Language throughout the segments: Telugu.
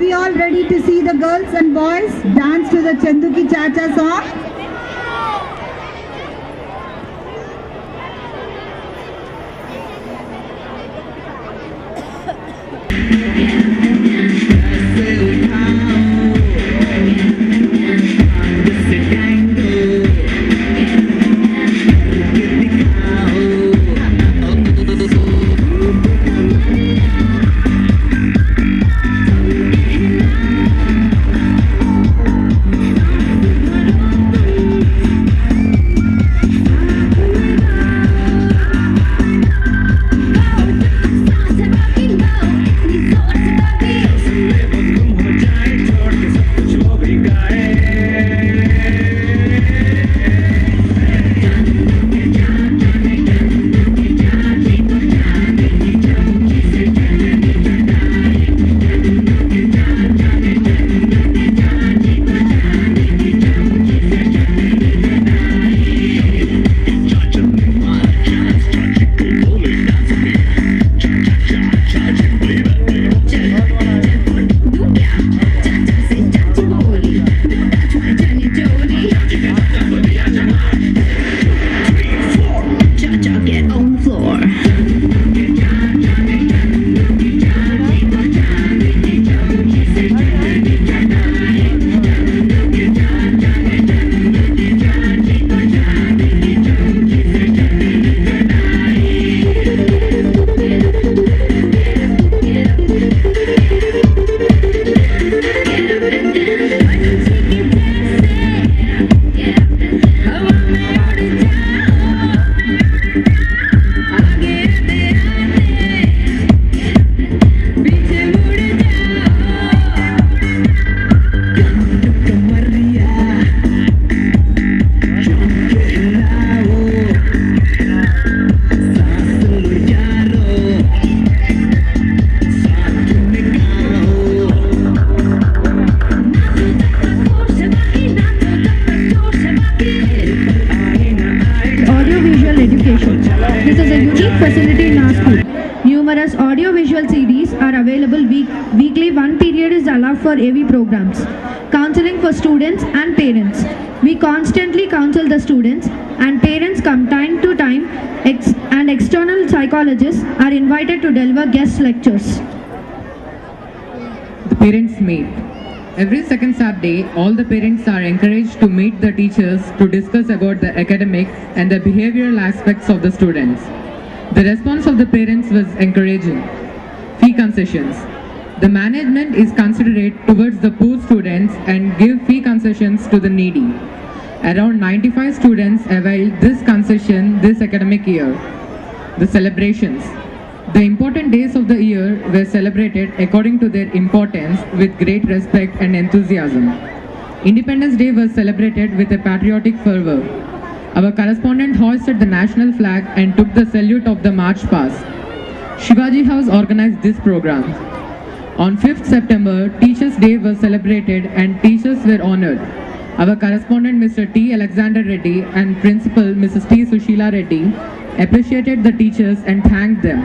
we all ready to see the girls and boys dance to the Chanduki Cha-Cha song? This is a unique facility in our school. Numerous audio-visual CDs are available weekly. One period is allowed for AV programs. Counseling for students and parents. We constantly counsel the students, and parents come time to time, and external psychologists are invited to deliver guest lectures. The parents meet. Every second Saturday, all the parents are encouraged to meet the teachers to discuss about the academic and the behavioral aspects of the students. The response of the parents was encouraging. Fee concessions. The management is considerate towards the poor students and give fee concessions to the needy. Around 95 students availed this concession this academic year. The celebrations. The important days of the year were celebrated according to their importance with great respect and enthusiasm. Independence Day was celebrated with a patriotic fervor. Our correspondent hoisted the national flag and took the salute of the march past. Shivaji House organized this program. On 5th September, Teachers' Day was celebrated and teachers were honored. Our correspondent Mr. T. Alexander Reddy and Principal Mrs. T. Sushila Reddy appreciated the teachers and thanked them.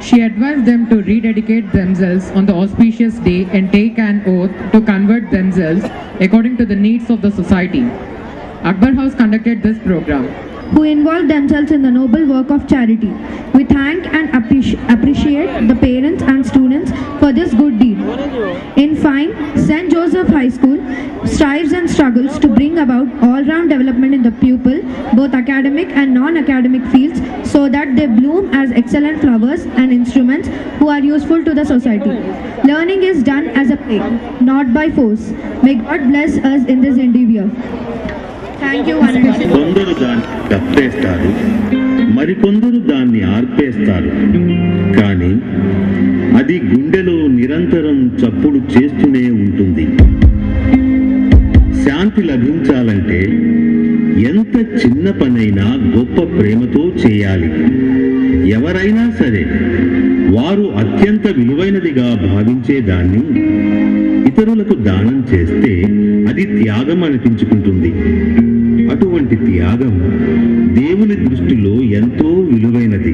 She advised them to rededicate themselves on the auspicious day and take an oath to convert themselves according to the needs of the society. Akbar House conducted this program. Who involved themselves in the noble work of charity. We thank and appreciate the parents and students for this good deed. In fine, St. Joseph High School strives and struggles to bring about all-round development in the pupil, both academic and non-academic fields, so that they bloom as excellent flowers and instruments who are useful to the society. Learning is done as a play, not by force. May God bless us in this endeavor. Thank you. కొందరు దాన్ని కప్పేస్తారు, మరికొందరు దాన్ని ఆర్పేస్తారు. కానీ అది గుండెలో నిరంతరం చప్పుడు చేస్తూనే ఉంటుంది. శాంతి లభించాలంటే ఎంత చిన్న పనైనా గొప్ప ప్రేమతో చేయాలి. ఎవరైనా సరే వారు అత్యంత విలువైనదిగా భావించే దాన్ని ఇతరులకు దానం చేస్తే అది త్యాగం అనిపించుకుంటుంది. అటువంటి త్యాగం దేవుని దృష్టిలో ఎంతో విలువైనది.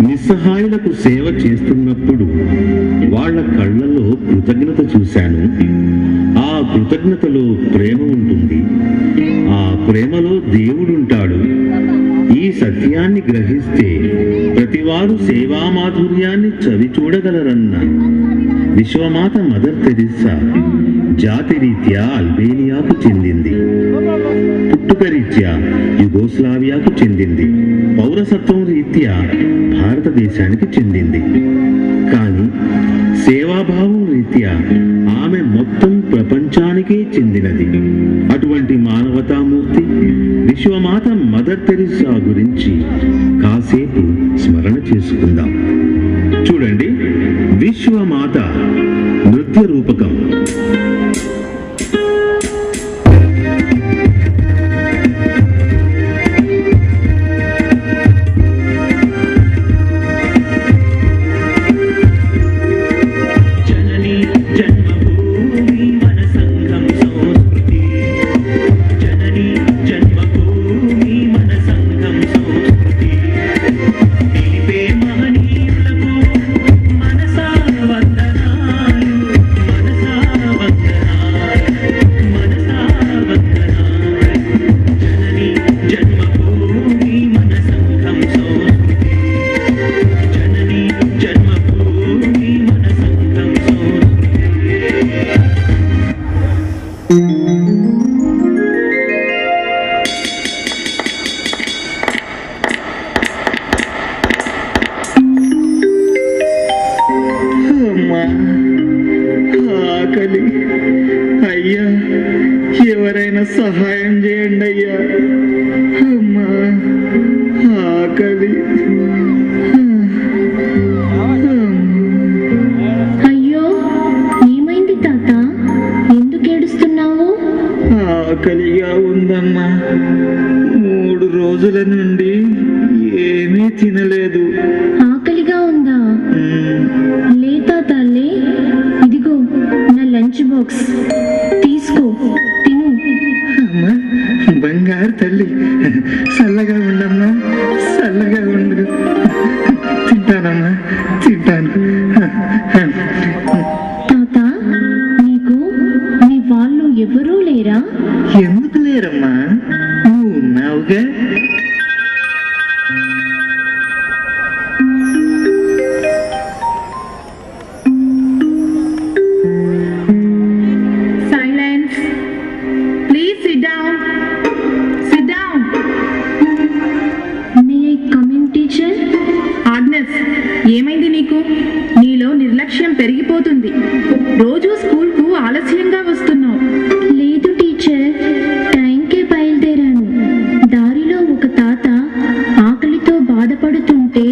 నిస్సహాయులకు సేవ చేస్తున్నప్పుడు వాళ్ళ కళ్ళల్లో కృతజ్ఞత చూశాను. ఆ కృతజ్ఞతలో ప్రేమ ఉంటుంది. ఆ ప్రేమలో దేవుడుంటాడు. ఈ సత్యాన్ని గ్రహిస్తే ప్రతివారు సేవా మాధుర్యాన్ని చవి చూడగలరన్న విశ్వమాత మదర్ తెరిస్సా జాతిరీత్యా అల్బేనియాకు చెందింది, పుట్టుక రీత్యా యుగోస్లావియాకు చెందింది, పౌరసత్వం రీత్యా భారతదేశానికి చెందింది. కానీ సేవాభావం రీత్యా ఆమె మొత్తం ప్రపంచానికే చెందినది. అటువంటి మానవతామూర్తి విశ్వమాత మదర్ తెరిస్సా గురించి కాసేపు స్మరణ చేసుకుందాం. చూడండి, విశ్వమాత నృత్య రూపకం. ఆకలి అయ్యా, ఎవరైనా సహాయం చేయండి అయ్యా. అమ్మా ఆకలి. అయ్యో, ఏమైంది తాత? ఎందుకు ఏడుస్తున్నావు? ఆకలిగా ఉందమ్మా. 3 రోజుల నుండి ఏమీ తినలేదు. ఆకలిగా ఉందా? లే తాత, లే. ఇదిగో నా లంచ్ బాక్స్, తీసుకో, తిను. అమ్మా బంగారు తల్లి, చల్లగా ఉండమ్మా, చల్లగా ఉండు. తింటానమ్మా, తింటాను. తాత, నీకు నీ వాళ్ళు ఎవరూ లేరా? ఎందుకు లేరమ్మా, నువ్వు ఉన్నావుగా. Silence. Please sit down. Sit down. May I come in teacher? Agnes, ఏమైంది నీకు? నీలో నిర్లక్ష్యం పెరిగిపోతుంది. రోజు స్కూల్కు ఆలస్యంగా వస్తున్నావు. లేదు టీచర్, టైంకే బయలుదేరాను. దారిలో ఒక తాత ఆకలితో బాధపడుతుంటే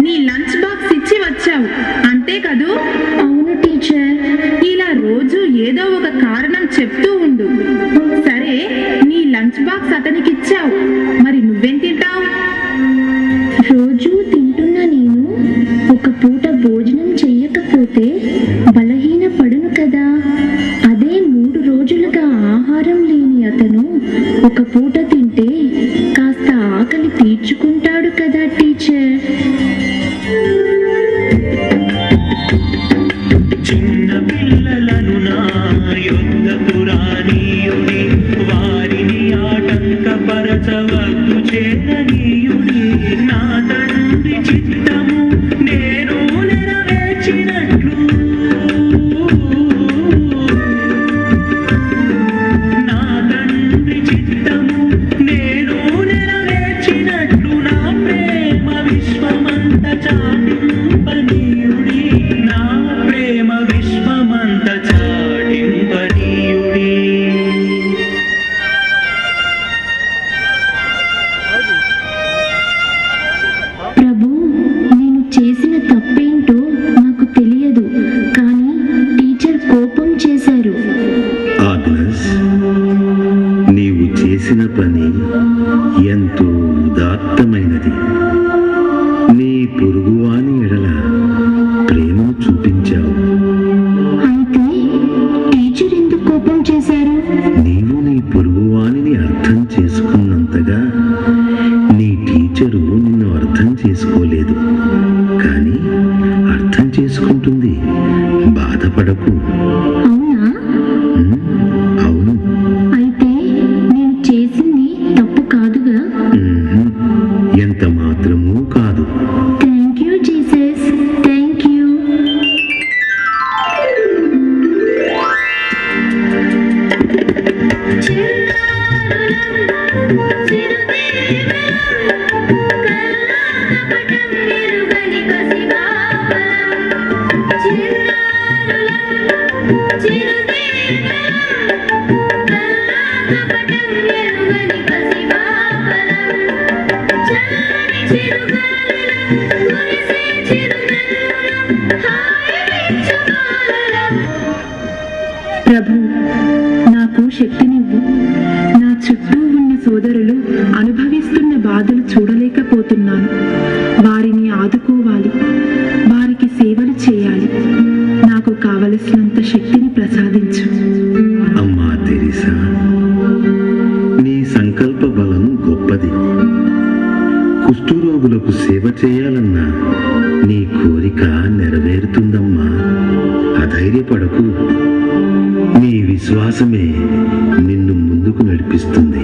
నీ లంచ్ బాక్స్ ఇచ్చి వచ్చావు, అంతే కదూ? అవును టీచర్. ఇలా రోజు ఏదో ఒక కారణం చెప్తూ ఉండు. సరే, నీ లంచ్ బాక్స్ అతనికి ఇచ్చావు, మరి నువ్వేం తింటావు? రోజు తింటున్న నేను ఒక పూట భోజనం చెయ్యకపోతే బలహీన పడును కదా. అదే 3 రోజులుగా ఆహారం లేని అతను ఒక పూట తింటే కాస్త ఆకలి తీర్చుకుంటాడు కదా టీచర్. చిన్న పిల్లలను నా యొద్దకు రానీయుడి, వారిని ఆటంకపరచవద్దు చేరనీయుడి. నా తండ్రి చిత్తము నేను నెరవేర్చినట్లు, నా తండ్రి చిత్తము నేను నెరవేర్చినట్లు నా ప్రేమ విశ్వమంత చాటింపనీయుడి, నా ప్రేమ విశ్వమంత చాటింపనీయుడి. ప్రభు, నేను చేసిన తప్పేంటో నాకు తెలియదు, కానీ టీచర్ కోపం చేశారు. ఆగ్నస్, నీవు చేసిన పని ఎంతో ఉదాత్తమైనది. నీ పొరుగువాని ఎడల ప్రేమను చూపించావు. అయితే టీచర్ ఎందుకు కోపం చేశారు? నీవు నీ పొరుగువానిని అర్థం చేసుకున్నంతగా నీ టీచరు నిన్ను అర్థం చేసుకోలేదు. కానీ అర్థం చేసుకుంటుంది. బాధపడకు. ప్రభు, నాకు శక్తినివ్వు. నా చుట్టూ ఉన్న సోదరులు అనుభవిస్తున్న బాధలు చూడలేకపోతున్నాను. వారిని ఆదుకోవాలి, వారికి సేవలు చేయాలి. నాకు కావలసినంత శక్తిని ప్రసాదించు. అమ్మా తెరీసా, నీ సంకల్ప బలం గొప్పది. కుష్ఠరోగులకు సేవ చేయాలన్న నీ కోరిక నెరవేరుతుందమ్మా. అధైర్యపడకు. నీ విశ్వాసమే నిన్ను ముందుకు నడిపిస్తుంది.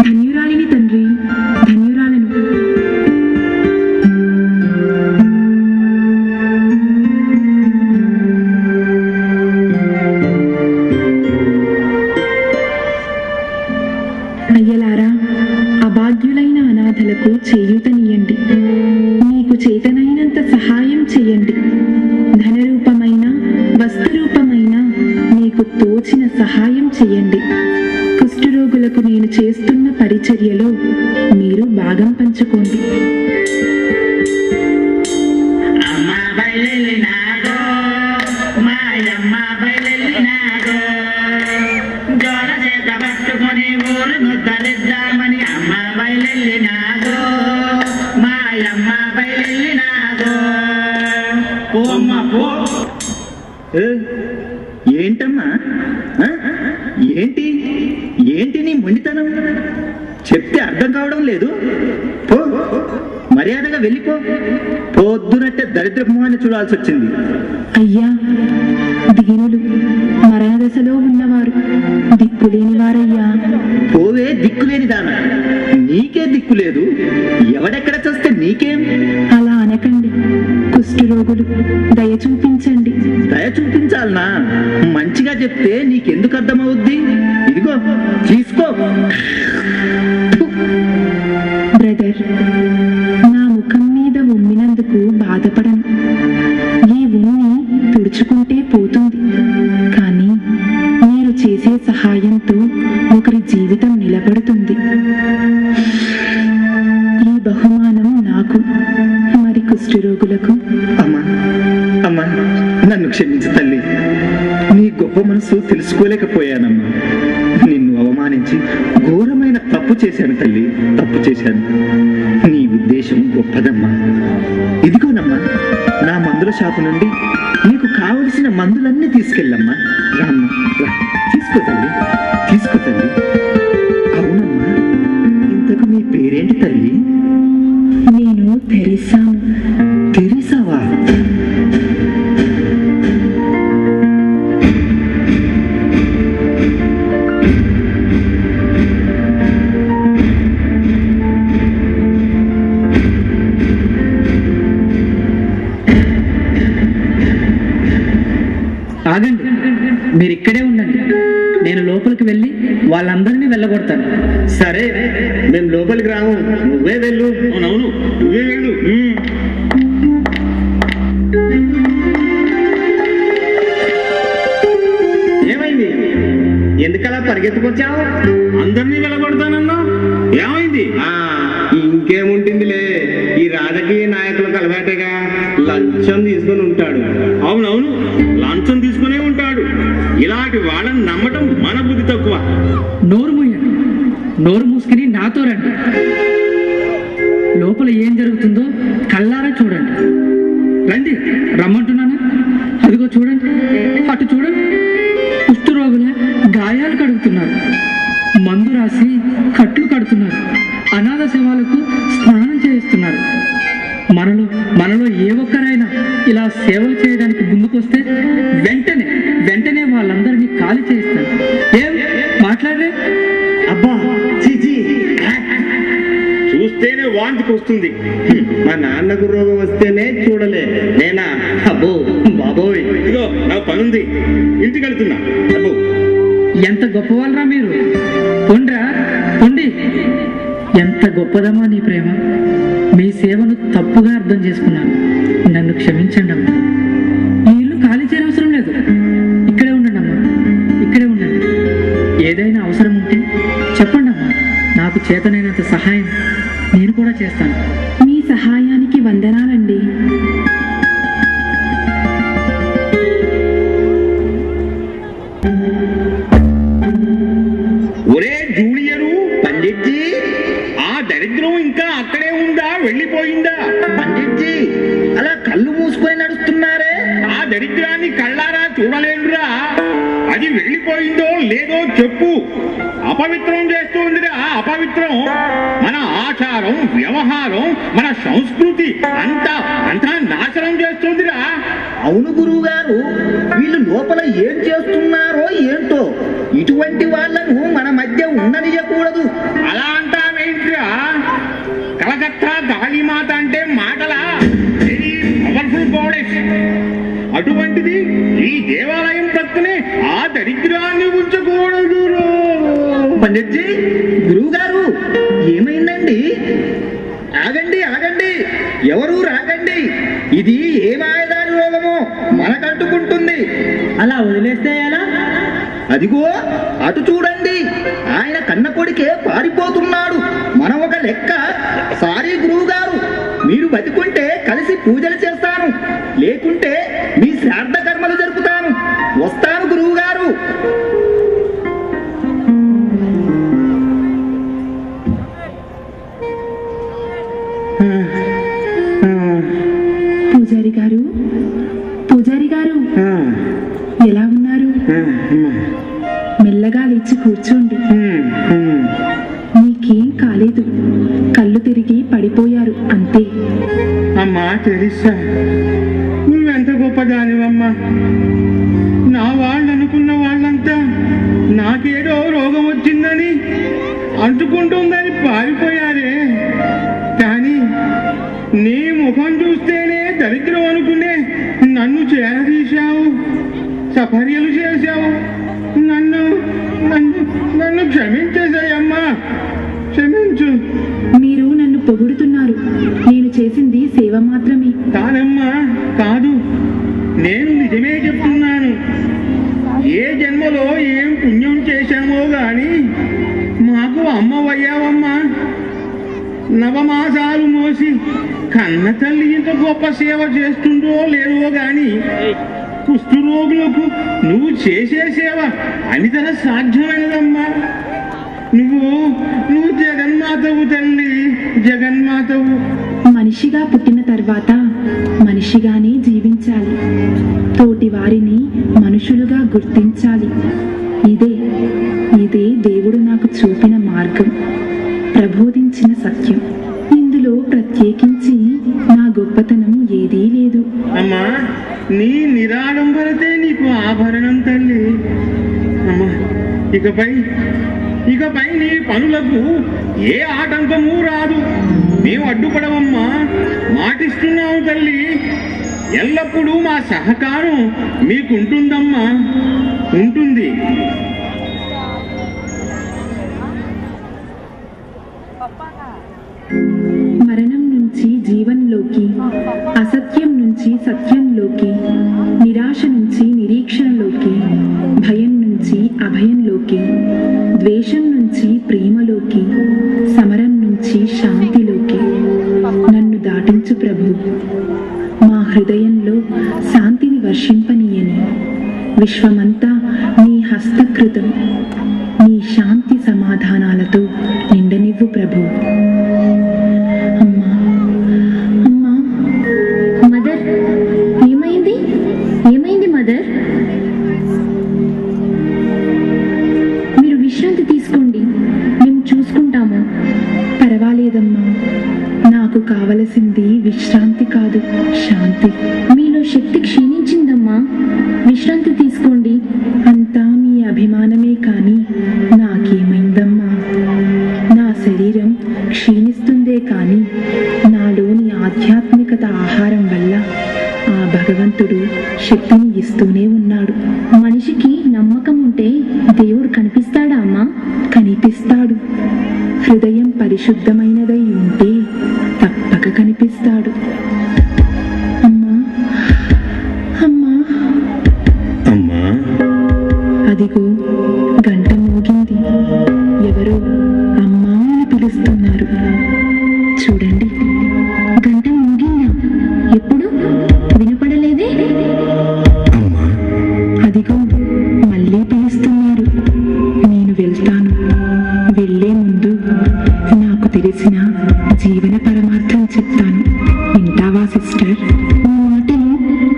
ధన్యురాలిని తండ్రి, ధన్యురాలను. అయ్యలారా, అభాగ్యులైన అనాథలకు చేయూతనీయండి. మీకు చేతనైనంత సహాయం చేయండి. ధనరూపమైన, వస్తురూపమైన మీకు తోచిన సహాయం చేయండి. కుష్ఠరోగులకు నేను చేస్తున్న పరిచర్యలో మీరు భాగం పంచుకోండి. ఏంటమ్మా? ఏంటి ఏంటి నీ మొండితనం? చెప్తే అర్థం కావడం లేదు. పో, మర్యాదగా వెళ్ళిపో. పొద్దునట్టే దరిద్రపు మొహాన్ని చూడాల్సి వచ్చింది. అయ్యా, దీనులు, మరణ దశలో ఉన్నవారు, దిక్కులేని వారయ్యా. పోవే దిక్కులేని దానా, నీకే దిక్కు లేదు. ఎవడెక్కడ చూస్తే నీకేం? అలా అనకండి. కుష్ఠరోగులు, దయ చూపించండి. దయ చూపించాలనా? మంచిగా చెప్తే నీకెందుకు అర్థమవుద్ది? ఇదిగో తీసుకో. బ్రదర్, నా ముఖం మీద ఉమ్మినందుకు బాధపడను. ఈ ఉమ్మి తుడుచుకుంటే పోతుంది. కానీ మీరు చేసే సహాయంతో ఒకరి జీవితం నిలబడుతుంది. ఈ బహుమానం నాకు, మరి కుష్ఠరోగులకు. అమ్మా అమ్మా, నన్ను క్షమించు తల్లి. నీ గొప్ప మనసు తెలుసుకోలేకపోయానమ్మా. నిన్ను అవమానించి ఘోరమైన తప్పు చేశాను తల్లి, తప్పు చేశాను. నీ ఉద్దేశం గొప్పదమ్మా. ఇదిగోనమ్మా, నా మందుల షాపు నుండి నీకు కావలసిన మందులన్నీ తీసుకెళ్ళమ్మా. రామ్మా, రా. తీసుకో తల్లి, తీసుకో తల్లి. అవునమ్మా, ఇంతకు నీ పేరేంటి తల్లి? నేను తెరీసాను. తెరీసావా? ఆగండి, మీరు ఇక్కడే ఉండండి. నేను లోపలికి వెళ్ళి వాళ్ళందరినీ వెళ్ళగొడతాను. సరే, మేము లోపలికి రాము, నువ్వే వెళ్ళు. అవునవును, నువ్వే వెళ్ళు. ఏమైంది? ఎందుకలా పరిగెత్తుకొచ్చావు? అందరినీ వెళ్ళగొడతానన్నా, ఏమైంది? ఇంకేముంటుందిలే, ఈ రాజకీయ నాయకుల కలవాటేగా. లంచం తీసుకుని ఉంటాడు. అవునవును, లంచం తీసుకునే ఉంటాడు. ఇలాంటి వాళ్ళని నమ్మటం మన బుద్ధి తక్కువ. నోరు మూయండి, నోరు మూసుకుని నాతో రండి. లోపల ఏం జరుగుతుందో కళ్ళారా చూడండి. రండి, రమ్మంటున్నాను. అదిగో చూడండి, అటు చూడండి. కుష్ఠరోగుల గాయాలు కడుగుతున్నారు, మందు రాసి కట్లు కడుతున్నారు, అనాథ శవాలకు స్నానం చేయిస్తున్నారు. మనలో ఏ ఒక్కరైనా ఇలా సేవలు చేయడానికి ముందుకొస్తే వెంటనే వాళ్ళందరినీ ఖాళీ చేయిస్తాను. ఏం మాట్లాడరే? అబ్బా, చూస్తేనే వాంతికి వస్తుంది. మా నాన్నకు రోగం వస్తేనే చూడలే, నేనా? అబ్బో బాబోయ్, ఇదిగో నా పనుంది, ఇంటికి వెళ్తున్నా. అబ్బో, ఎంత గొప్పవాళ్ళరా మీరు. పొండ్రా పొండి. ఎంత గొప్పదమ్మా నీ ప్రేమ. మీ సేవను తప్పుగా అర్థం చేసుకున్నాను, నన్ను క్షమించండి అమ్మా. ఈ ఇల్లు ఖాళీ చేయనవసరం లేదు, ఇక్కడే ఉండండి అమ్మా, ఇక్కడే ఉండండి. ఏదైనా అవసరం ఉంటే చెప్పండి అమ్మా, నాకు చేతనైనంత సహాయం నేను కూడా చేస్తాను. మీ సహాయానికి వందనాలండి. ఒరే జూనియరు పండిట్జీ, ఆ దరిద్రం ఇంకా అక్కడే ఉందా, వెళ్ళిపోయిందా? పండిట్జీ అలా కళ్ళు మూసుకొని నడుస్తున్నారే. ఆ దరిద్రాన్ని కళ్ళారా చూడలేనురా. అది వెళ్ళిపోయిందో లేదో చెప్పు. అపవిత్రం చేస్తుందిరా, అపవిత్రం. మన ఆచారం, వ్యవహారం, మన సంస్కృతి అంతా నాశనం చేస్తుందిరా. అవును గురువు గారు, వీళ్ళు లోపల ఏం చేస్తున్నారో ఏంటో. ఇటువంటి వాళ్ళను మన మధ్య ఉండనియకూడదు. అలా అంటావేంట్రా? కలకత్తా కాళీమాత అంటే మాటలా? Very powerful goddess. అటువంటిది ఈ దేవాలయం ప్రక్కనే ఆ దరిద్రాన్ని ఉంచకూడదు. పండిట్జీ, గురువు గారు ఏమైందండి? ఆగండి ఆగండి, ఎవరు రాగండి. ఇది ఏ మాయదారి రోగమో మనకంటుకుంటుంది. అలా వదిలేస్తే ఎలా? అదిగో అటు చూడండి, ఆయన కన్న కొడుకే పారిపోతున్నాడు. మనం ఒక లెక్క. సారీ గురువు గారు, మీరు బతికుంటే కలిసి పూజలు చేస్తాను, లేకుంటే మీ శ్రాద్ధ కర్మలు జరుపుతాను. వస్తాను గురువు గారు. పూజారి గారు, పూజారి గారు, ఎలా ఉన్నారు? మెల్లగా లేచి కూర్చోండి. మీకేం కాలేదు, కళ్ళు తిరిగి పడిపోయారు అంతే. అమ్మా తెరిసా, నువ్వెంత గొప్పదానివమ్మా. నా వాళ్ళు అనుకున్న వాళ్ళంతా నాకేదో రోగం వచ్చిందని, అంటుకుంటుందని పారిపోయారే. కానీ నీ ముఖం చూస్తేనే దరిద్రం అనుకునే నన్ను చేరదీశావు, సఫర్యలు చేశావు. నన్ను నన్ను నన్ను క్షమించేసాయమ్మా, క్షమించు. మీరు నన్ను పొగుడుతున్నారు, నేను చేసింది సేవ మాత్రమే. కాదమ్మా కాదు, నేను నిజమే చెప్తున్నాను. ఏ జన్మలో ఏం పుణ్యం చేశామో గాని మాకు అమ్మవయ్యావమ్మా. నవమాసాలు మోసి కన్న తల్లి ఇంత గొప్ప సేవ చేస్తుందో లేదో గాని కుష్ఠరోగులకు నువ్వు చేసే సేవ అనితన సాధ్యమైనదమ్మా. నువ్వు జగన్మాతవు తల్లి, జగన్మాతవు. మనిషిగా పుట్టిన తర్వాత మనిషిగానే జీవించాలి, తోటి వారిని మనుషులుగా గుర్తించాలి. ఇదే దేవుడు నాకు చూపిన మార్గం, ప్రబోధించిన సత్యం. ఇందులో ప్రత్యేకించి నా గొప్పతనం ఏదీ లేదు. అమ్మా, నీ నిరాడంబరతే నీకు ఆభరణం తల్లి. అమ్మా, ఇకపై నీ పనులకు ఏ ఆటంకము రాదు. మేము అడ్డుపడవమ్మా, మాటిస్తున్నాము తల్లి. ఎల్లప్పుడూ మా సహకారం మీకుంటుందమ్మా, ఉంటుంది. మరణం నుంచి జీవన్లోకి, అసత్యం నుంచి సత్యంలోకి, నిరాశ నుంచి నిరీక్షణలోకి, భయం నుంచి అభయంలోకి, ద్వేషం నుంచి ప్రేమలోకి, సమరం నుంచి శాంతిలోకి నన్ను దాటించు ప్రభు. మా హృదయంలో శాంతిని వర్షింపనీయని, విశ్వమంతా నీ హస్తకృతం, నీ శాంతి సమాధానాలతో నిండనివ్వు ప్రభు. మదర్, ఏమైంది? ఏమైంది మదర్? మీరు విశ్రాంతి తీసుకోండి, మేము చూసుకుంటాము. పర్వాలేదమ్మా, నాకు కావలసింది విశ్రాంతి కాదు, శాంతి. మీలో శక్తి క్షీణించిందమ్మా, విశ్రాంతి తీసుకోండి. అంతా మీ అభిమానమే కానీ నాకేమైందమ్మా? నా శరీరం క్షీణిస్తుందే కానీ నాలోని ఆధ్యాత్మికత ఆహారం వల్ల ఆ భగవంతుడు శక్తిని ఇస్తూనే ఉన్నాడు. మనిషికి నమ్మకం ఉంటే దేవుడు కనిపిస్తాడా అమ్మా? కనిపించాడు. కనిపిస్తాడు. హృదయం పరిశుద్ధమైనదై ఉంటే తప్పక కనిపిస్తాడు. అమ్మా అమ్మా అమ్మా, అదిగో గంట మోగింది. ఎవరో అమ్మా అని పిలుస్తున్నారు. చూడండి, గంట మోగిందా? ఎప్పుడు వినపడలేదే? అమ్మా, అదిగో మళ్ళీ పిలుస్తున్నారు. నేను వెళ్తాను. వెళ్ళే ముందు నాకు తెలిసిన జీవన పరమార్థం చెప్తాను. వింటావా సిస్టర్? ఈ మాటలు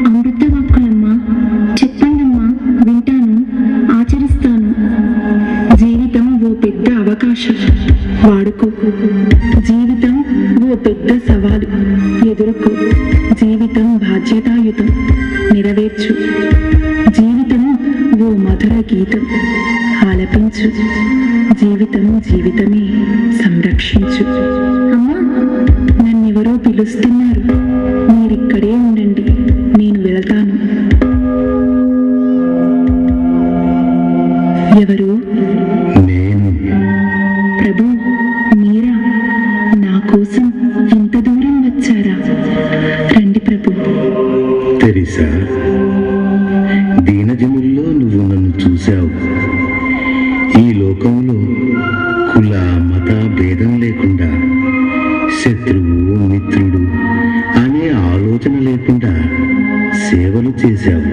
అమృత వాక్కులమ్మా. చెప్పండమ్మా, వింటాను, ఆచరిస్తాను. జీవితం ఓ పెద్ద అవకాశం, వాడుకో. జీవితం ఓ పెద్ద సవాలు, ఎదుర్కో. జీవితం బాధ్యతాయుతం, నెరవేర్చు. జీవితం ఓ మధుర గీతం, ఆలపించు. జీవితం జీవితమే, సంరక్షించు. అమ్మా, నన్నెవరో పిలుస్తున్నారు. మీరిక్కడే ఉండండి, నేను వెళ్తాను. ఎవరు? నేను. ప్రభు, మీరా? నా కోసం ఇంత దూరం వచ్చారా? రండి ప్రభు. తెరిసా, దీనజనుల్లో నువ్వు నన్ను చూశావు. ఈ లోకంలో కుల మత భేదం లేకుండా, శత్రువు మిత్రుడు అనే ఆలోచన లేకుండా సేవలు చేశావు.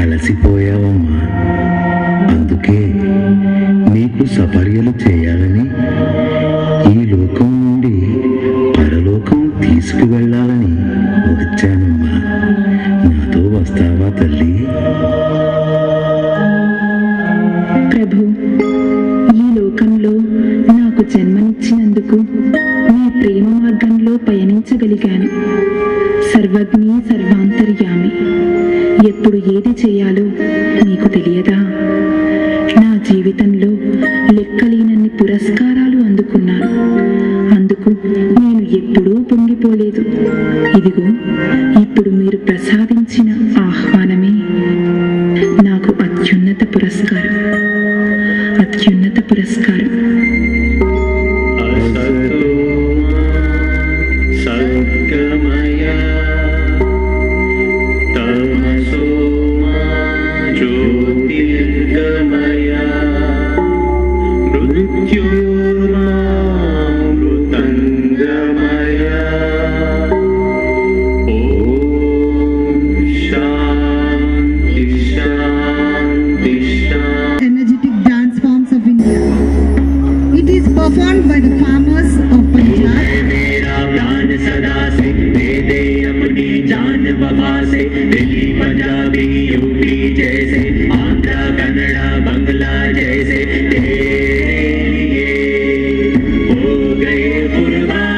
అలసిపోయావమ్మా. అందుకే నీకు సపర్యలు చేయాలని, ఈ లోకం నుండి పరలోకం తీసుకువెళ్ళాలని వచ్చానమ్మా. నాతో వస్తావా తల్లి? ప్రభు, ఈ లోకంలో నాకు జన్మనిచ్చినందుకు మీ ప్రేమ మార్గంలో పయనించగలిగాను. సర్వజ్ఞి సర్వాంతర్యామి, ఎప్పుడు ఏది చేయాలో మీకు తెలియదా? నా జీవితంలో లెక్కలేనన్ని పురస్కారాలు అందుకున్నాను. అందుకు నేను ఎప్పుడూ పొంగిపోలేదు. ఇదిగో ఇప్పుడు మీరు ప్రసాదించిన ఆహ్వానమే నాకు అత్యున్నత పురస్కారం. అత్యున్నత పురస్కారం. Energetic dance forms of India. It is performed by the farmers of Punjab. Punjabi UP जैसे आंध्र कन्नड़ा बंगला जैसे तेरे लिए हो गए कुर्बान।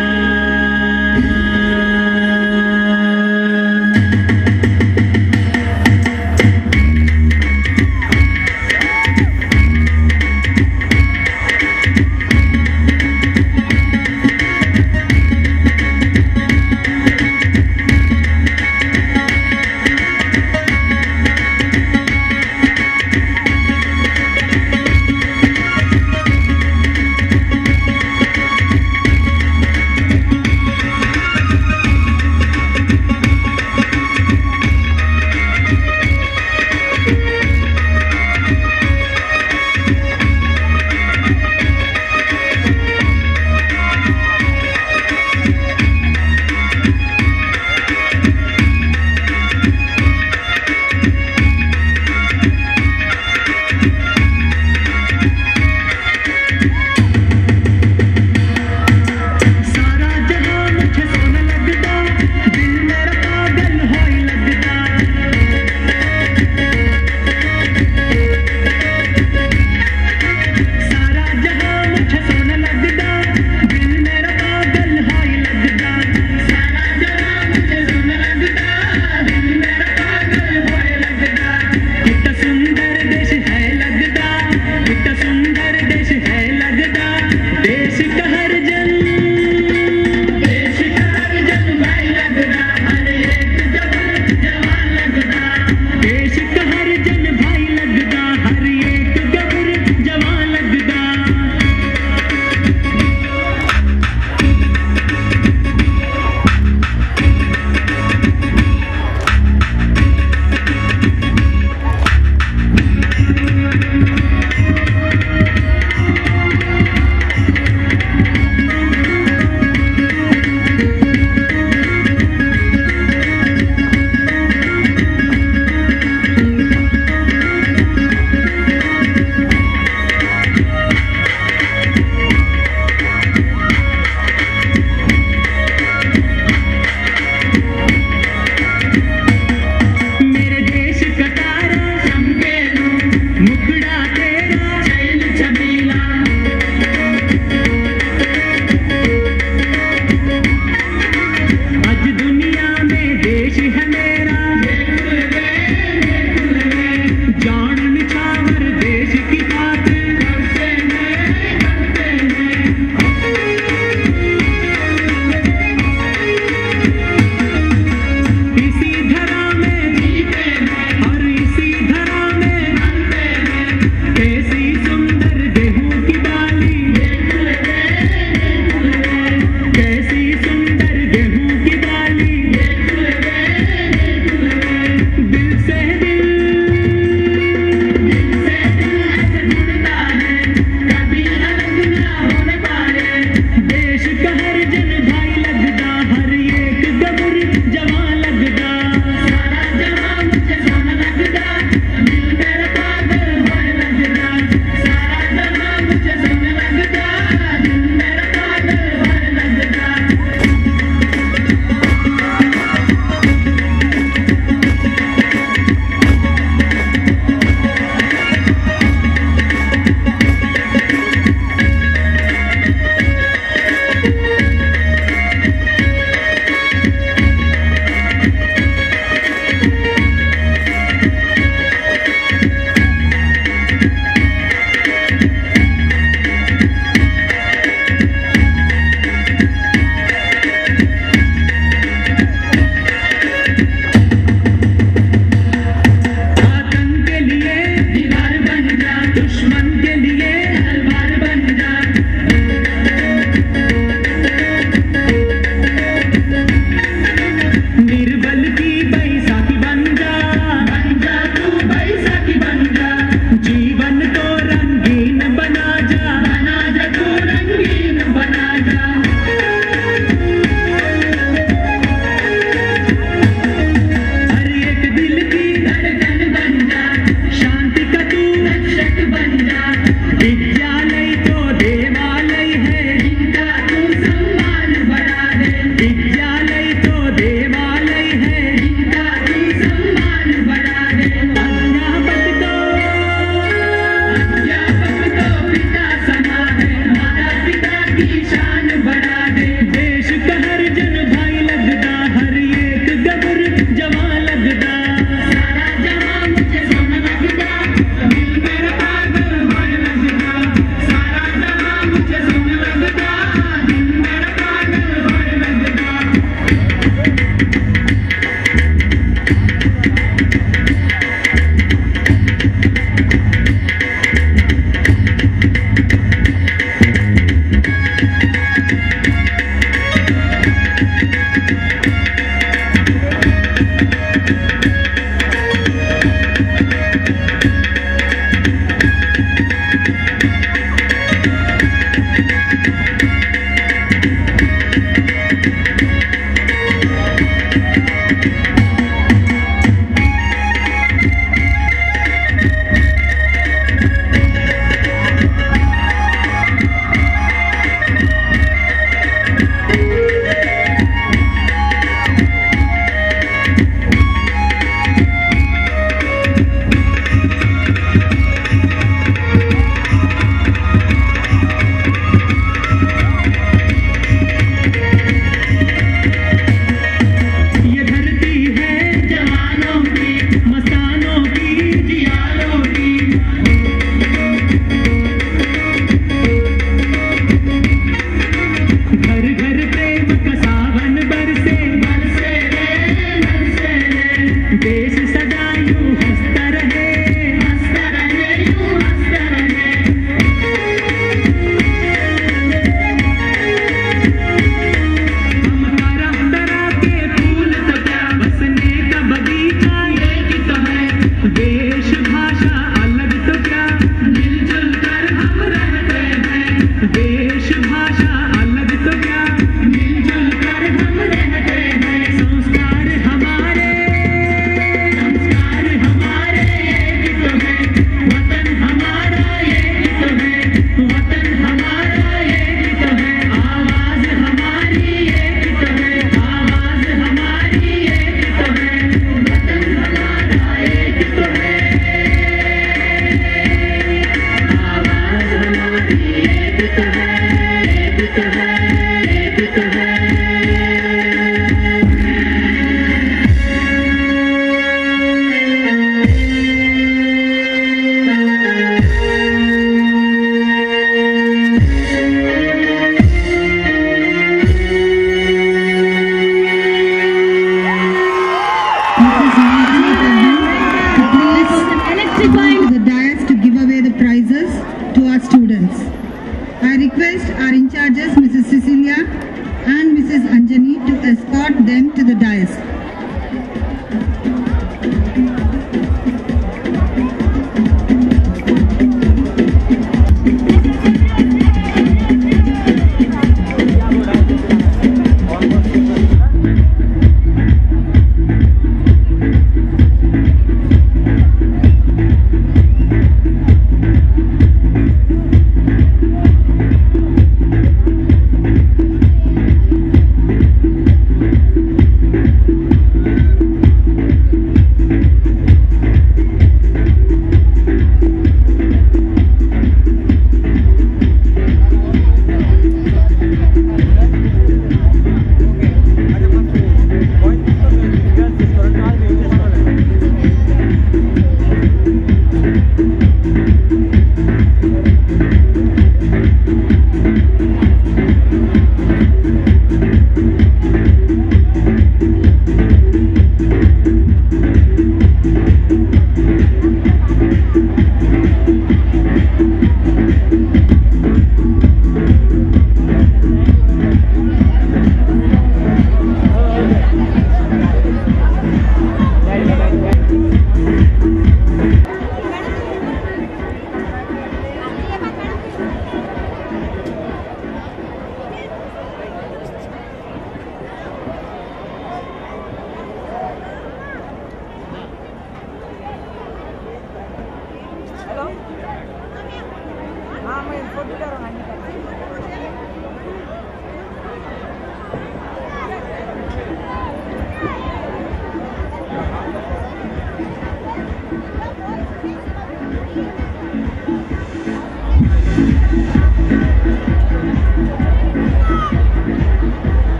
की शान बढ़ा दे। देश का हर जन भाई लगदा, हर एक गबर जवान लगदा। सारा जहां मुझे सुन लगदा, दिल मेरा पागल होने लगदा। सारा जहां मुझे सुन लगदा, दिल मेरा पागल होने लगदा।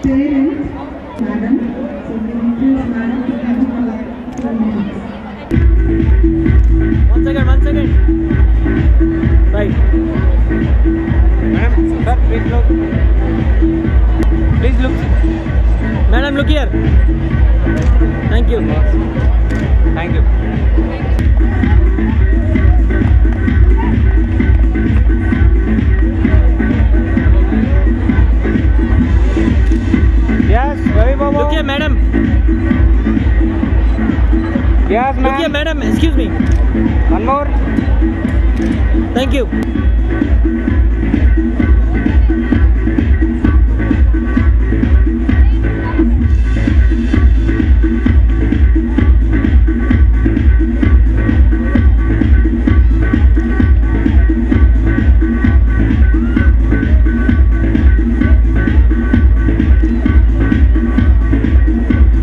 Parents, madam, so we introduce madam to give her 2 minutes. One second. Right. Madam, sir, please look. Madam, look here. Thank you. Yes, Ravi Babu. Look here, madam. Yes, ma'am. Look here, madam. Excuse me. One more. Thank you.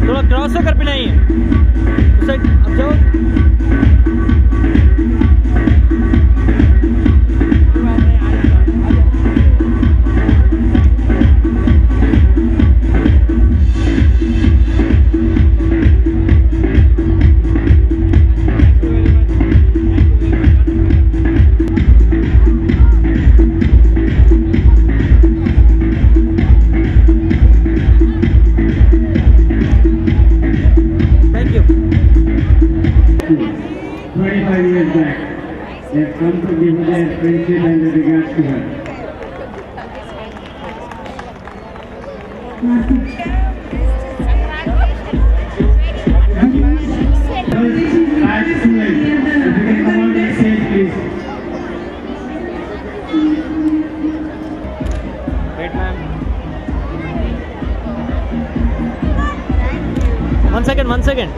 थोड़ा क्रॉस होकर पिलाइए उस साइड अब जाओ Thank you. 25 years back, they have come to give their friendship and their regards to her. Last student, if you can come on the stage, please. Wait, ma'am. One second.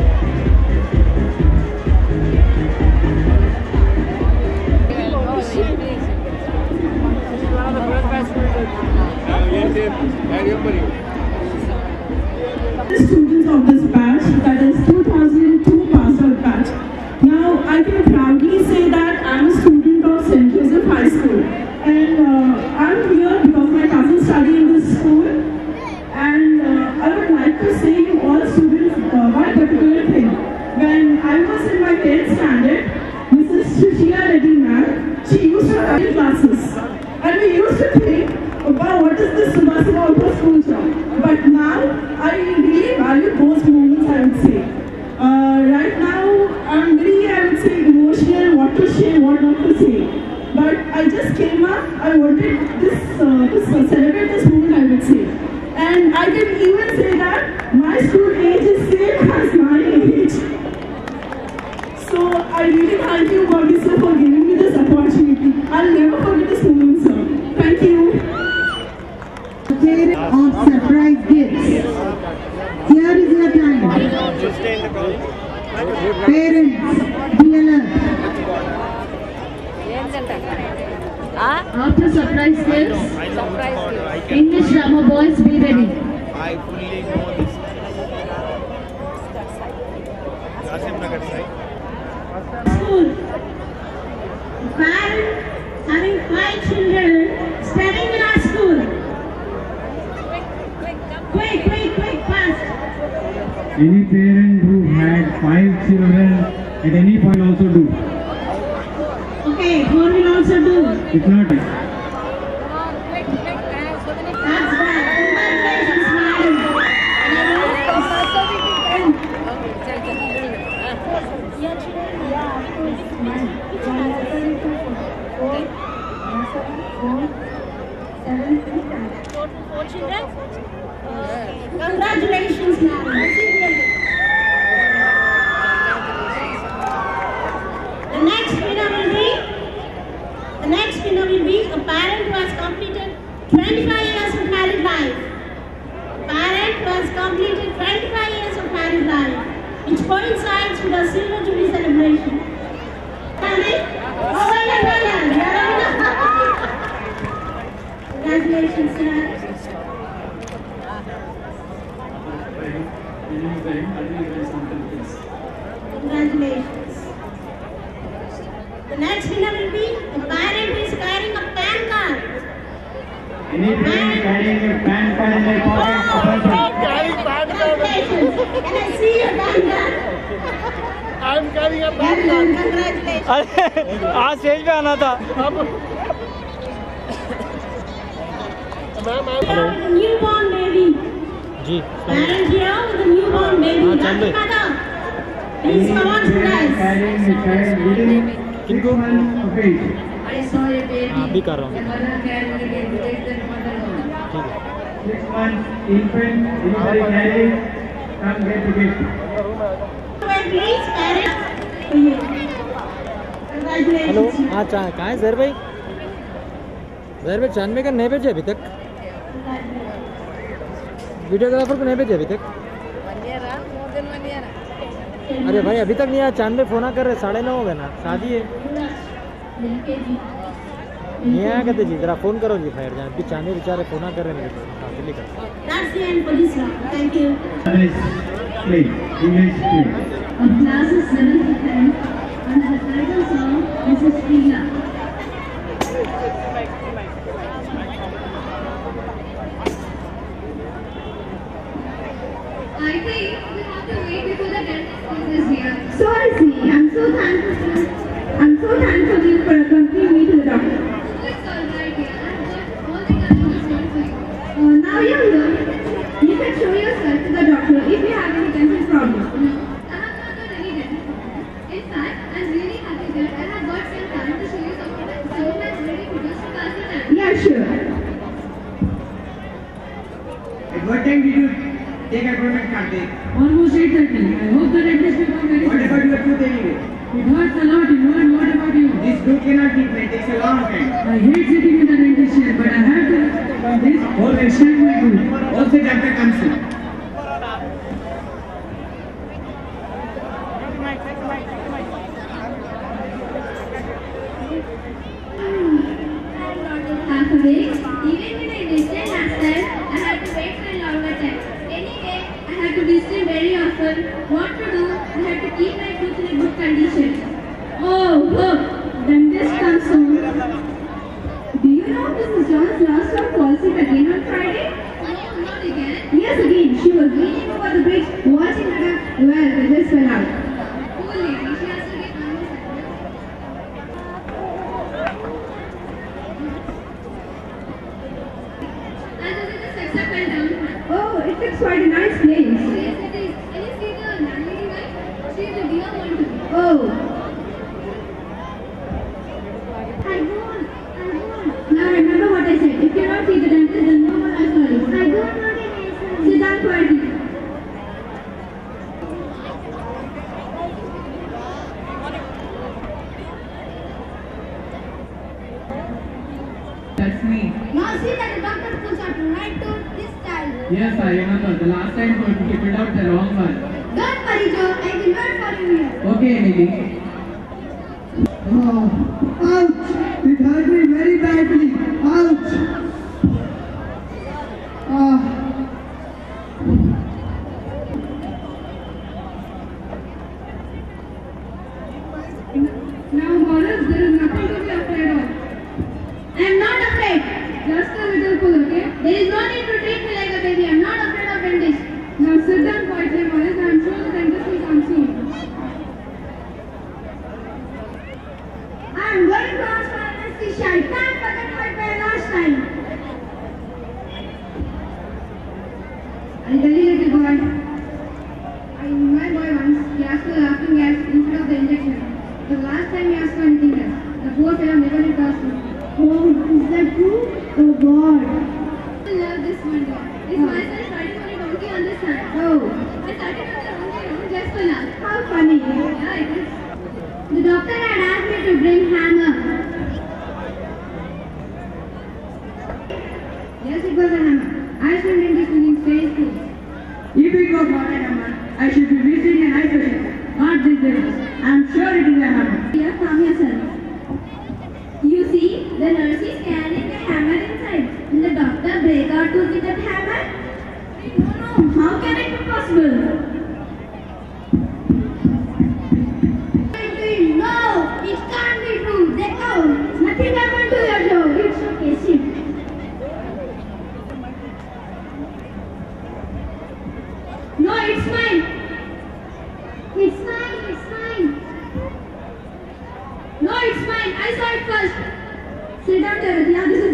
The students of this batch, that is 2002 passed out batch. Now I can proudly say that I'm a student of St. Joseph High School, and I'm here because my cousins study in this school, and I would like to say to all students one particular thing. When I was in my 10th standard, Mrs. Sushila Reddy ma'am, she used to have classes, and we used to think, wow, what is this Subhas about for school job? But now, I really value those moments, I would say. Right now, I'm very, I would say, emotional, what to say, what not to say. But I just came up, I wanted this, to celebrate this moment, I would say. And I can even say that my school age is same as my age. So I really thank you, Bobby sir, for giving me this opportunity. I'll never forget this moment, sir. Thank you. Of surprise gifts. Here is your time. Parents, DLR. After surprise gifts, English drama boys, be ready. I fully know this. Kasim Nagar side. School. Parents having 5 children studying in our school. Quick, fast. Any parent who had 5 children at any point also do. Okay, 4 will also do. If not, That's bad. Congratulations, madam. Congratulations, madam. The next winner will be a parent who has completed 25 years of married life. Parent who has completed 25 years of married life, which coincides with our Silver Jubilee celebration. Congratulations, sir. Congratulations. The next winner will be a parent who is carrying a PAN card. Any parent carrying a PAN card in their pocket? Can I see your PAN card? I'm carrying a PAN card. Congratulations. आज स्टेज पे आना था। Hello. Newborn baby. Ji. Parent here with a newborn baby. हाँ चल दे। Please come on, guys. Carrying a child within 6 months of age. I saw your baby. हाँ भी कर रहा हूँ। 6 months infant, anybody carrying, come get the gift. Please, parents. Hello हाँ कहाँ है जहर भाई? जहर भाई चांदवे का नहीं भेजे अभी तक? वीडियोग्राफर को नहीं भेजे अभी तक? अरे भाई अभी तक नहीं आया। चांदवे फोन कर रहे 9:30 हो गए ना, शादी है। नहीं आया कहते जी, जरा फोन करो जी फायर जहाँ भी चांदवे बेचारे फोन कर रहे हैं। हाँ जल्दी करो। That's the end for this round. Thank you. English play. Of classes 7 to 10, under the title song, Mrs. Sheila. I think we have to wait before the dentist is here. So I see. I'm so thankful to you for accompanying me to the doctor. Oh, it's alright, dear. I've got all the conditions ready for you. Now you're here. You can show yourself to the doctor if you have any dental problem. No, I have not got any dental problem. In fact, I'm really happy that I have got some time to show you some of the that's ready for us to pass the time. Yeah, sure. At what time did you take appointment card? Almost 8:30. I hope the dentist will come very soon. What about your tooth anyway? It hurts a lot, you know, and what about you? This tooth cannot be made. It takes a long time. I hate sitting in the dentist chair, but I have to this or extend my tooth. Also, doctor comes soon. Half a day. Even when I visited last time, I had to wait for a longer time. Anyway, I had to visit very often. What to do? I had to keep my tooth in a good condition. Oh, look. Dentist comes soon. Do you know Mrs. John's last one falls sick again on Friday? No, not again. Yes, again. She was leaning over the bridge, watching the duck. Well, the dress fell out. Poor lady, she has to get on the cycle. And the sex fell down. Oh, it looks quite a nice place. Yes, it is. Can you see the landlady wife? She is a dear one to me. Oh, I won't. now remember what I said. If you don't see the dentist, then no more I'm sorry. I don't want any answer. Sit down quietly. That's me. Now see that the doctor pulls out the right tooth this time. Yes, I remember. The last time you pulled out the wrong one. Don't worry, Joe. I will wait for you here. Okay, Emily. Oh, ouch! It hurt me very badly. Ouch! Now, Boris, there is nothing to be afraid of. I am not afraid. Just a little pull, okay? There is no need to treat me like a baby. I am not afraid of dentist. Now sit down quietly, Boris. I am sure the dentist will come soon. I am going to ask for anesthesia. I can't forget my prayer last time. I'll tell you, little boy. I knew my boy once. He asked for laughing gas instead of the injection. The last time he asked for anything else. The poor fellow never did ask me. Oh, is that true? Oh, God. I love this one dog. It's myself riding on a donkey on the sand. Oh, I started on the donkey just for laugh. how funny. Yeah, it is. The doctor had asked me to bring hammer. Yes, it was a hammer. I shouldn't dentist using strange tools. If it was not a hammer, I should be visiting an eye specialist, not this dentist. I'm sure it is a hammer. Here, calm yourself. You see, the nurse is carrying a hammer inside. Will the doctor break our tooth with that hammer? No, how can it be possible? No, it can't be true. They go. Nothing happened to your Joe. It's okay, sit. it's mine. It's mine. It's mine. No, it's mine. I saw it first. Sit down, Jared. Yeah, this is